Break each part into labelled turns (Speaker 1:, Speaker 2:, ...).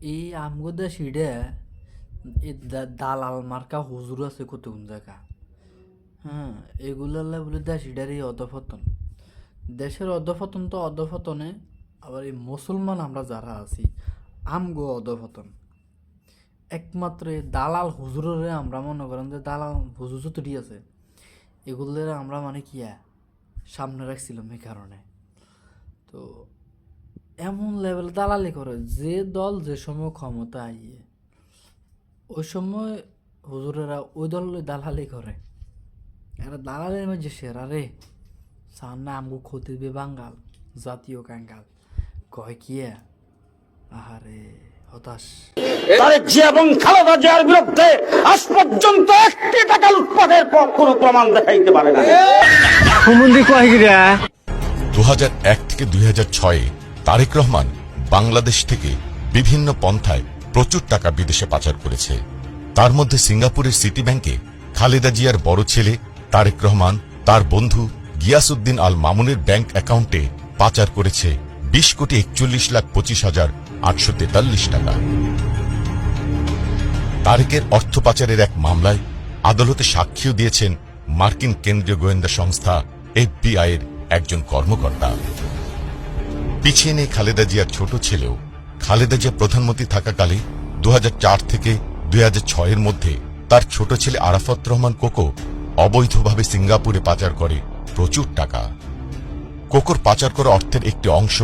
Speaker 1: এই আমগো দেশিডে এই দালাল মার্কা হুজুর আছে কত কোন জায়গা। হ্যাঁ, এগুলার বলে দেশিডার এই অধপতন। দেশের অধপতন তো অধপতনে, আবার এই মুসলমান আমরা যারা আছি আমগো অধপতন। একমাত্র এই দালাল হুজুরে আমরা মনে করেন যে দালাল হুজুর যতটি আছে এগুলোর আমরা মানে সামনে রাখছিলাম এই কারণে। তো এমন লেভেল দালালি করে যে দল যে সময় ক্ষমতা আইয়ে ওই সময় হুজুরেরা ওই দল দালালি করে। এরা দালালের মাঝে সেরা রে। সামনে আমগো ক্ষতি দিবে বাঙ্গাল, জাতীয় কাঙ্গাল কয় কিয়া। আহারে হতাশ।
Speaker 2: তারেক জিয়া এবং খালেদা জিয়ার বিরুদ্ধে আজ পর্যন্ত 1 টাকা লুটপাটের কোনো প্রমাণ দেখাইতে পারে না।
Speaker 3: 2001 থেকে 2006 তারেক রহমান বাংলাদেশ থেকে বিভিন্ন পন্থায় প্রচুর টাকা বিদেশে পাচার করেছে। তার মধ্যে সিঙ্গাপুরের সিটি ব্যাংকে খালেদা জিয়ার বড় ছেলে তারেক রহমান তার বন্ধু গিয়াসউদ্দিন আল মামুনের ব্যাংক অ্যাকাউন্টে পাচার করেছে 20,25,843 টাকা। তারেকের অর্থ পাচারের এক মামলায় আদালতে সাক্ষ্য দিয়েছেন মার্কিন কেন্দ্রীয় গোয়েন্দা সংস্থা FBI এর একজন কর্মকর্তা। পিছিয়ে নেই খালেদা জিয়ার ছোট ছেলেও। খালেদা জিয়া প্রধানমন্ত্রী থাকাকালে 2004 থেকে 2006 এর মধ্যে তার ছোট ছেলে আরাফাত রহমান কোকো অবৈধভাবে সিঙ্গাপুরে পাচার করে প্রচুর টাকা। কোকোর পাচার করা অর্থের একটি অংশ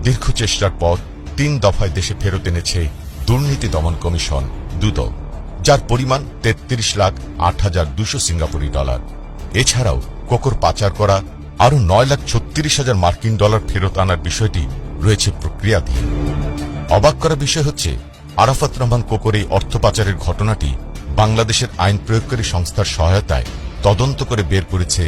Speaker 3: দীর্ঘ চেষ্টার পর 3 দফায় দেশে ফেরত এনেছে দুর্নীতি দমন কমিশন দুদক, যার পরিমাণ 33,08,200 সিঙ্গাপুরি ডলার। এছাড়াও কোকোর পাচার করা আরো 9,36,000 মার্কিন ডলার ফেরত আনার বিষয়টি রয়েছে প্রক্রিয়াধীন। অবাক করা বিষয় হচ্ছে আরাফাত রহমান কোকোর এই অর্থ পাচারের ঘটনাটি বাংলাদেশের আইন প্রয়োগকারী সংস্থার সহায়তায় তদন্ত করে বের করেছে